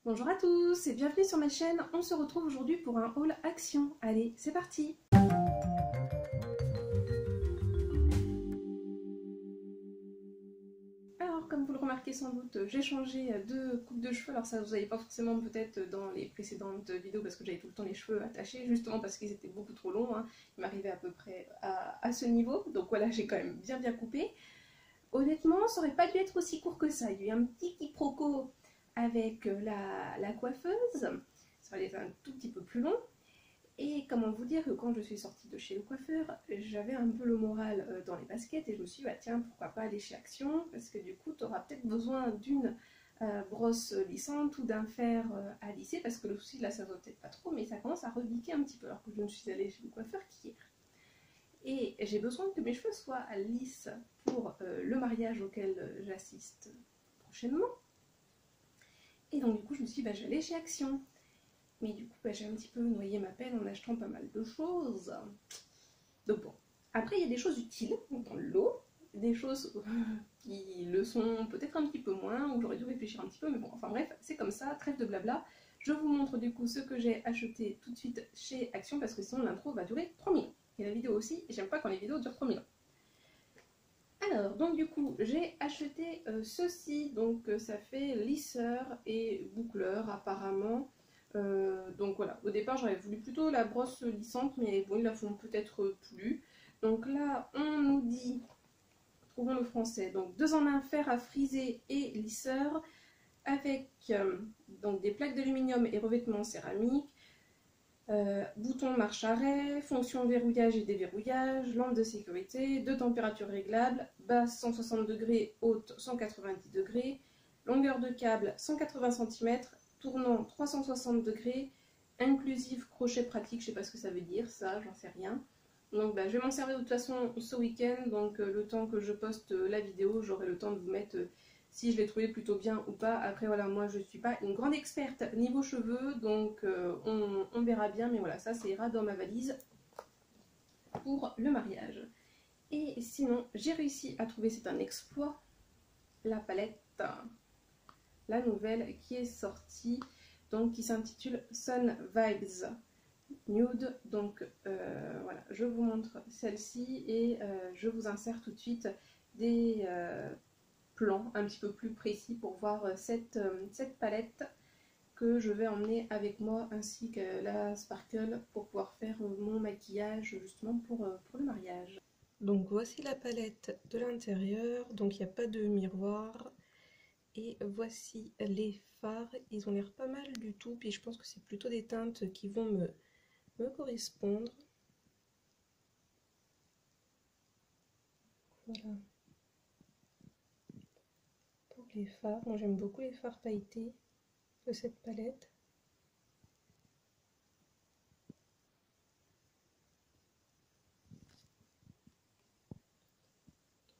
Bonjour à tous et bienvenue sur ma chaîne. On se retrouve aujourd'hui pour un haul action. Allez, c'est parti! Alors, comme vous le remarquez sans doute, j'ai changé de coupe de cheveux. Alors ça, vous n'avez pas forcément peut-être dans les précédentes vidéos parce que j'avais tout le temps les cheveux attachés, justement parce qu'ils étaient beaucoup trop longs. Ils m'arrivaient à peu près à ce niveau. Donc voilà, j'ai quand même bien coupé. Honnêtement, ça aurait pas dû être aussi court que ça. Il y a eu un petit quiproquo avec la coiffeuse. Ça allait être un tout petit peu plus long. Et comment vous dire que quand je suis sortie de chez le coiffeur, j'avais un peu le moral dans les baskets et je me suis dit, bah tiens, pourquoi pas aller chez Action, parce que du coup, tu auras peut-être besoin d'une brosse lissante ou d'un fer à lisser, parce que le souci là, ça ne va peut-être pas trop, mais ça commence à rebiquer un petit peu, alors que je ne suis allée chez le coiffeur qu'hier. Et j'ai besoin que mes cheveux soient lisses pour le mariage auquel j'assiste prochainement. Et donc du coup, je me suis dit, bah, j'allais chez Action. Mais du coup, bah, j'ai un petit peu noyé ma peine en achetant pas mal de choses. Donc bon, après il y a des choses utiles dans le lot, des choses qui le sont peut-être un petit peu moins, où j'aurais dû réfléchir un petit peu, mais bon, enfin bref, c'est comme ça, trêve de blabla. Je vous montre du coup ce que j'ai acheté tout de suite chez Action, parce que sinon l'intro va durer 3 minutes. Et la vidéo aussi, et j'aime pas quand les vidéos durent 3 minutes. Alors, donc du coup, j'ai acheté ceci, donc ça fait lisseur et boucleur apparemment. Donc voilà, au départ j'aurais voulu plutôt la brosse lissante, mais bon, ils la font peut-être plus. Donc là, on nous dit, trouvons le français, donc 2 en 1 fer à friser et lisseur, avec donc des plaques d'aluminium et revêtement céramique, bouton marche-arrêt, fonction verrouillage et déverrouillage, lampe de sécurité, 2 températures réglables, basse 160 degrés, haute 190 degrés, longueur de câble 180 cm, tournant 360 degrés, inclusive crochet pratique, je sais pas ce que ça veut dire, ça, j'en sais rien. Donc bah, je vais m'en servir de toute façon ce week-end, donc le temps que je poste la vidéo, j'aurai le temps de vous mettre si je l'ai trouvé plutôt bien ou pas. Après voilà, moi je suis pas une grande experte niveau cheveux, donc on verra bien, mais voilà, ça ira dans ma valise pour le mariage. Et sinon, j'ai réussi à trouver, c'est un exploit, la palette, la nouvelle qui est sortie, donc qui s'intitule Sun Vibes Nude. Donc voilà, je vous montre celle-ci et je vous insère tout de suite des plans un petit peu plus précis pour voir cette palette que je vais emmener avec moi, ainsi que la Sparkle pour pouvoir faire mon maquillage justement pour le mariage. Donc voici la palette de l'intérieur, donc il n'y a pas de miroir. Et voici les fards, ils ont l'air pas mal du tout, puis je pense que c'est plutôt des teintes qui vont me correspondre. Voilà. Pour les fards, moi j'aime beaucoup les fards pailletés de cette palette.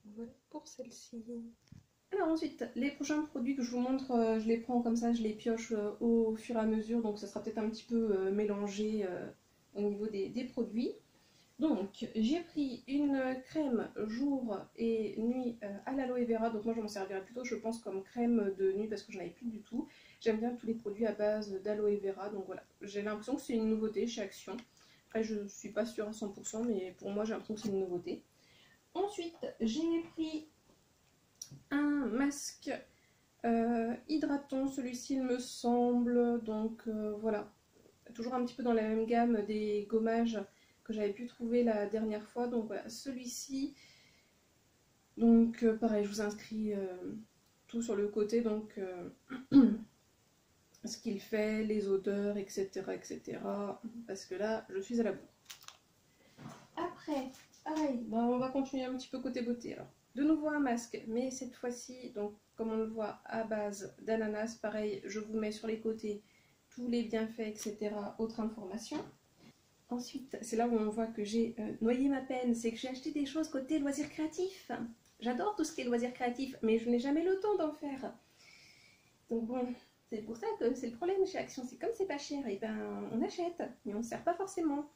Voilà pour celle-ci. Alors ensuite, les prochains produits que je vous montre, je les prends comme ça, je les pioche au fur et à mesure, donc ça sera peut-être un petit peu mélangé au niveau des produits. Donc j'ai pris une crème jour et nuit à l'aloe vera, donc moi je m'en servirai plutôt je pense comme crème de nuit parce que je n'en avais plus du tout. J'aime bien tous les produits à base d'aloe vera, donc voilà, j'ai l'impression que c'est une nouveauté chez Action. Après je ne suis pas sûre à 100%, mais pour moi j'ai l'impression que c'est une nouveauté. Ensuite j'ai pris un masque hydratant, celui-ci il me semble, donc voilà, toujours un petit peu dans la même gamme des gommages que j'avais pu trouver la dernière fois. Donc voilà, celui-ci, donc pareil, je vous inscris tout sur le côté, donc ce qu'il fait, les odeurs, etc., etc., parce que là je suis à la bourre. Après, pareil, ben, on va continuer un petit peu côté beauté. Alors de nouveau un masque, mais cette fois-ci, donc comme on le voit, à base d'ananas. Pareil, je vous mets sur les côtés tous les bienfaits, etc., autres informations. Ensuite, c'est là où on voit que j'ai noyé ma peine, c'est que j'ai acheté des choses côté loisirs créatifs. J'adore tout ce qui est loisirs créatifs, mais je n'ai jamais le temps d'en faire. Donc bon, c'est pour ça que c'est le problème chez Action, c'est comme c'est pas cher, et ben on achète, mais on ne sert pas forcément.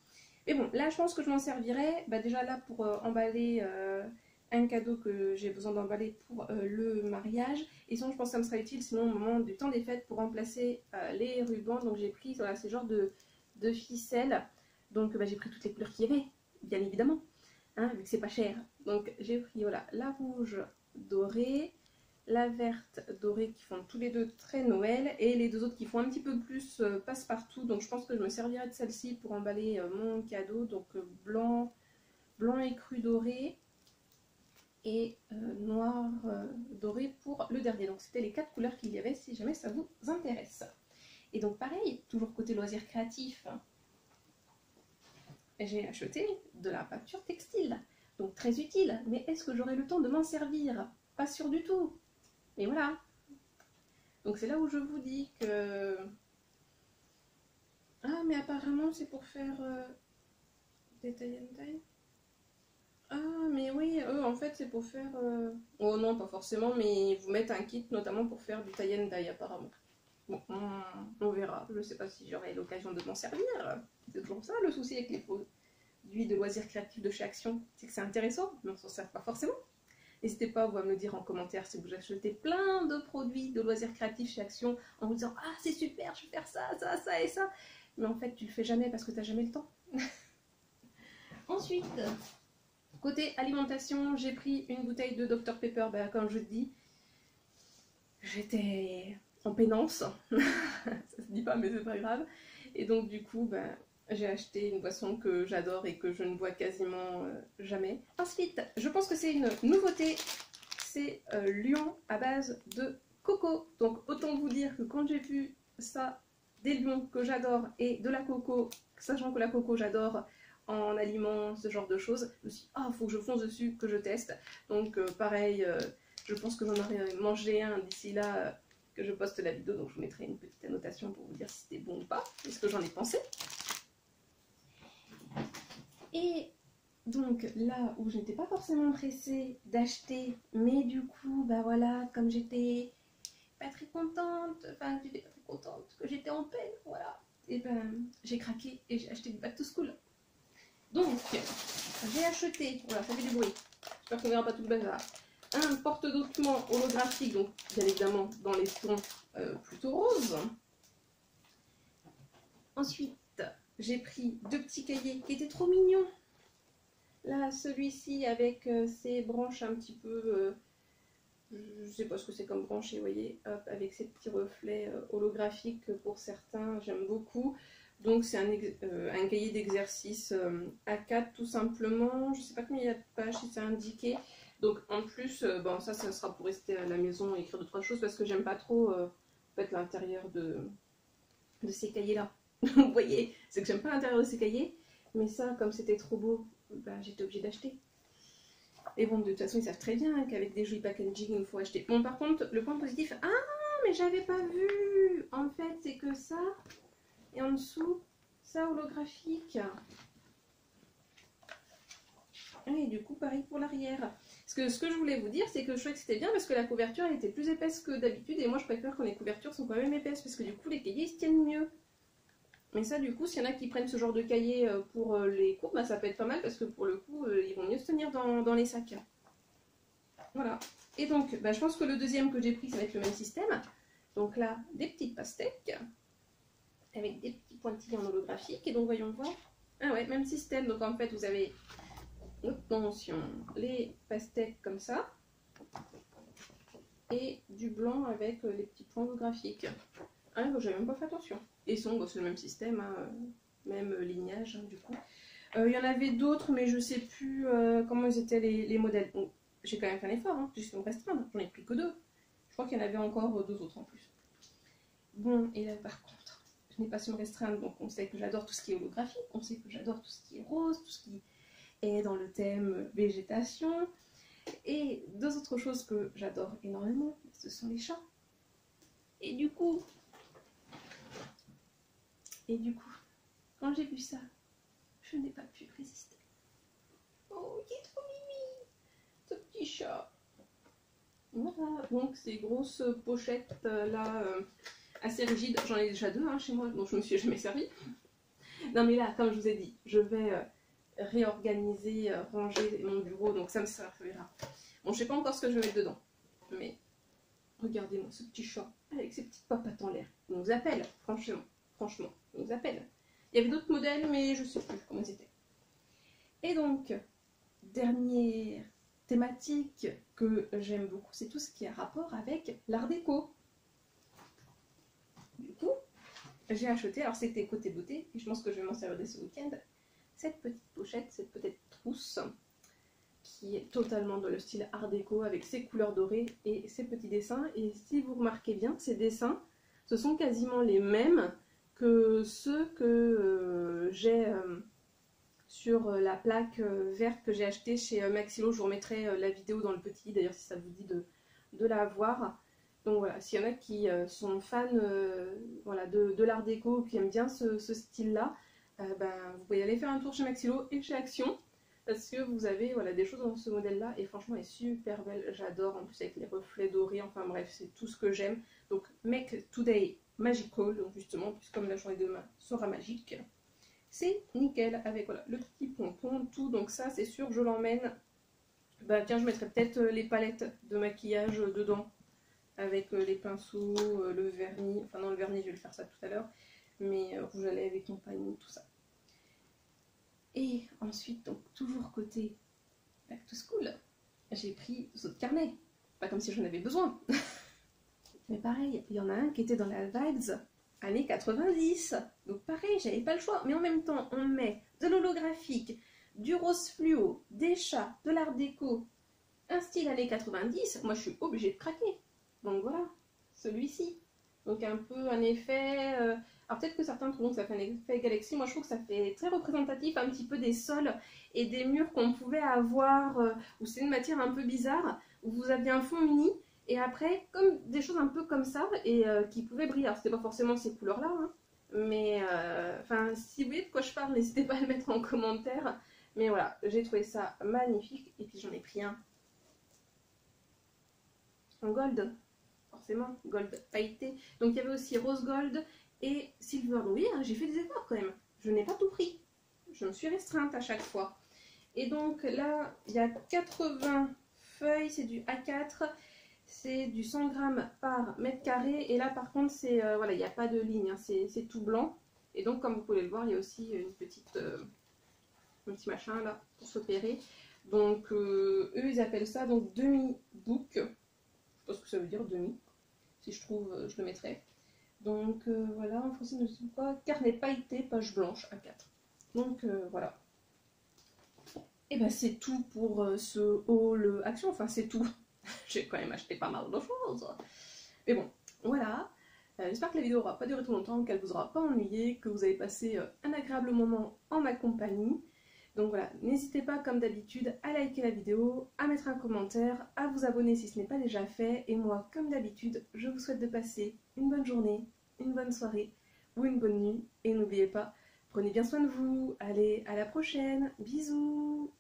Mais bon, là je pense que je m'en servirai, bah, déjà là pour emballer un cadeau que j'ai besoin d'emballer pour le mariage. Et sinon, je pense que ça me sera utile sinon au moment du temps des fêtes pour remplacer les rubans. Donc j'ai pris voilà, ces genres de ficelles. Donc bah, j'ai pris toutes les couleurs qu'il y avait, bien évidemment, hein, vu que c'est pas cher. Donc j'ai pris voilà, la rouge dorée, la verte dorée qui font tous les deux très Noël et les deux autres qui font un petit peu plus passe-partout. Donc je pense que je me servirai de celle-ci pour emballer mon cadeau. Donc blanc et cru doré et noir doré pour le dernier. Donc c'était les 4 couleurs qu'il y avait si jamais ça vous intéresse. Et donc pareil, toujours côté loisirs créatifs, j'ai acheté de la peinture textile. Donc très utile, mais est-ce que j'aurai le temps de m'en servir? Pas sûr du tout. Mais voilà. Donc c'est là où je vous dis que... Ah mais apparemment c'est pour faire des tie and dye. Ah mais oui, en fait c'est pour faire... Oh non pas forcément, mais ils vous mettent un kit notamment pour faire du tie and dye apparemment. Bon, on verra. Je sais pas si j'aurai l'occasion de m'en servir. C'est toujours ça le souci avec les produits de loisirs créatifs de chez Action. C'est que c'est intéressant, mais on s'en sert pas forcément. N'hésitez pas à me le dire en commentaire si vous achetez plein de produits de loisirs créatifs chez Action en vous disant « Ah c'est super, je vais faire ça, ça, ça et ça ». Mais en fait tu le fais jamais parce que tu n'as jamais le temps. Ensuite, côté alimentation, j'ai pris une bouteille de Dr Pepper. Ben, comme je te dis, j'étais en pénance. Ça se dit pas mais c'est pas grave. Et donc du coup, ben, j'ai acheté une boisson que j'adore et que je ne bois quasiment jamais. Ensuite, je pense que c'est une nouveauté, c'est Lion à base de coco. Donc autant vous dire que quand j'ai vu ça, des lions que j'adore et de la coco, sachant que la coco j'adore en aliment, ce genre de choses, je me suis dit, ah, faut que je fonce dessus, que je teste. Donc pareil, je pense que j'en aurai mangé un d'ici là, que je poste la vidéo, donc je vous mettrai une petite annotation pour vous dire si c'était bon ou pas, et ce que j'en ai pensé. Et donc là où je n'étais pas forcément pressée d'acheter, mais du coup, bah voilà, comme j'étais pas très contente, enfin j'étais pas très contente, que j'étais en peine, voilà, et ben j'ai craqué et j'ai acheté du Back to School. Donc j'ai acheté, voilà, ça fait du bruit, j'espère qu'on verra pas tout le bazar, un porte-document holographique, donc bien évidemment dans les tons plutôt roses. Ensuite, j'ai pris 2 petits cahiers qui étaient trop mignons. Là, celui-ci avec ses branches un petit peu... je sais pas ce que c'est comme branche, et vous voyez, hop, avec ces petits reflets holographiques pour certains, j'aime beaucoup. Donc c'est un cahier d'exercice A4 tout simplement. Je sais pas combien il y a de pages, si c'est indiqué. Donc en plus, bon, ça sera pour rester à la maison et écrire 2-3 choses parce que j'aime pas trop en fait, l'intérieur de ces cahiers-là. Vous voyez, c'est que j'aime pas l'intérieur de ces cahiers, mais ça, comme c'était trop beau, bah, j'étais obligée d'acheter. Et bon, de toute façon, ils savent très bien qu'avec des jolis packaging, il faut acheter. Bon, par contre, le point positif, ah, mais j'avais pas vu. En fait, c'est que ça, et en dessous, ça holographique. Et du coup, pareil pour l'arrière. Parce que ce que je voulais vous dire, c'est que je trouvais que c'était bien parce que la couverture elle était plus épaisse que d'habitude. Et moi, je préfère quand les couvertures sont quand même épaisses parce que du coup, les cahiers ils se tiennent mieux. Mais ça, du coup, s'il y en a qui prennent ce genre de cahier pour les cours, bah, ça peut être pas mal parce que pour le coup, ils vont mieux se tenir dans les sacs. Voilà. Et donc, bah, je pense que le deuxième que j'ai pris, ça va être le même système. Donc là, des petites pastèques avec des petits pointillés en holographique. Et donc, voyons voir. Ah ouais, même système. Donc en fait, vous avez, attention, les pastèques comme ça. Et du blanc avec les petits points holographiques. Ah, j'avais même pas fait attention. Et son, c'est le même système, hein, même lignage, hein, du coup. Il y en avait d'autres, mais je sais plus comment ils étaient les modèles. Bon, j'ai quand même fait un effort, hein, juste me restreindre. J'en ai pris que 2. Je crois qu'il y en avait encore 2 autres en plus. Bon, et là, par contre, je n'ai pas su me restreindre, donc on sait que j'adore tout ce qui est holographique, on sait que j'adore tout ce qui est rose, tout ce qui est dans le thème végétation. Et 2 autres choses que j'adore énormément, ce sont les chats. Et du coup, quand j'ai vu ça, je n'ai pas pu résister. Oh, il est trop mimi, ce petit chat. Voilà, donc ces grosses pochettes là, assez rigides. J'en ai déjà 2 hein, chez moi, donc je me suis jamais servi. Non mais là, comme je vous ai dit, je vais réorganiser, ranger mon bureau, donc ça me servira. Bon, je sais pas encore ce que je vais mettre dedans, mais regardez-moi ce petit chat avec ses petites papates en l'air. Il nous appelle, franchement, il nous appelle. Il y avait d'autres modèles, mais je sais plus comment c'était. Et donc, dernière thématique que j'aime beaucoup, c'est tout ce qui a rapport avec l'art déco. Du coup, j'ai acheté, alors c'était côté beauté, et je pense que je vais m'en servir dès ce week-end, cette petite pochette, cette petite trousse, qui est totalement dans le style art déco, avec ses couleurs dorées et ses petits dessins. Et si vous remarquez bien, ces dessins, ce sont quasiment les mêmes que ceux que j'ai sur la plaque verte que j'ai achetée chez Maxilo. Je vous remettrai la vidéo dans le petit, d'ailleurs si ça vous dit de la voir. Donc voilà, s'il y en a qui sont fans voilà, de l'art déco, qui aiment bien ce style-là, ben, vous pouvez aller faire un tour chez Maxilo et chez Action, parce que vous avez voilà, des choses dans ce modèle-là, et franchement elle est super belle, j'adore, en plus avec les reflets dorés, enfin bref, c'est tout ce que j'aime. Donc Make Today Magical, donc justement, puisque comme la journée de demain sera magique, c'est nickel, avec voilà, le petit pompon, tout, donc ça c'est sûr, je l'emmène. Bah tiens, je mettrai peut-être les palettes de maquillage dedans, avec les pinceaux, le vernis, enfin non le vernis je vais le faire ça tout à l'heure, mais rouge à lèvres et compagnie, tout ça. Et ensuite, donc toujours côté Back to School, j'ai pris deux autres carnets, pas comme si j'en avais besoin, mais pareil, il y en a un qui était dans la vibes années 90, donc pareil, j'avais pas le choix, mais en même temps, on met de l'holographique, du rose fluo, des chats, de l'art déco, un style années 90, moi je suis obligée de craquer. Donc voilà, celui-ci. Donc un peu un effet... alors peut-être que certains trouvent que ça fait un effet Galaxy, moi je trouve que ça fait très représentatif un petit peu des sols et des murs qu'on pouvait avoir, où c'est une matière un peu bizarre, où vous aviez un fond uni, et après, comme des choses un peu comme ça, et qui pouvaient briller. Alors c'était pas forcément ces couleurs-là, hein, mais enfin, si vous voyez de quoi je parle, n'hésitez pas à le mettre en commentaire. Mais voilà, j'ai trouvé ça magnifique, et puis j'en ai pris un en gold. Forcément, gold pailleté. Donc il y avait aussi rose gold et silver. Donc oui, hein, j'ai fait des efforts quand même. Je n'ai pas tout pris. Je me suis restreinte à chaque fois. Et donc là, il y a 80 feuilles, c'est du A4. C'est du 100 grammes par mètre carré. Et là, par contre, c'est voilà, il n'y a pas de ligne. Hein, c'est tout blanc. Et donc, comme vous pouvez le voir, il y a aussi une petite, un petit machin là pour s'opérer. Donc, eux, ils appellent ça donc demi-book. Je pense que ça veut dire demi. Si je trouve, je le mettrai. Donc voilà, en français, ne sais pas, carnet pailleté, page blanche, A4. Donc voilà. Et ben c'est tout pour ce haul action, enfin c'est tout. J'ai quand même acheté pas mal de choses. Mais bon, voilà. J'espère que la vidéo n'aura pas duré trop longtemps, qu'elle vous aura pas ennuyé, que vous avez passé un agréable moment en ma compagnie. Donc voilà, n'hésitez pas comme d'habitude à liker la vidéo, à mettre un commentaire, à vous abonner si ce n'est pas déjà fait. Et moi, comme d'habitude, je vous souhaite de passer une bonne journée, une bonne soirée ou une bonne nuit. Et n'oubliez pas, prenez bien soin de vous. Allez, à la prochaine. Bisous.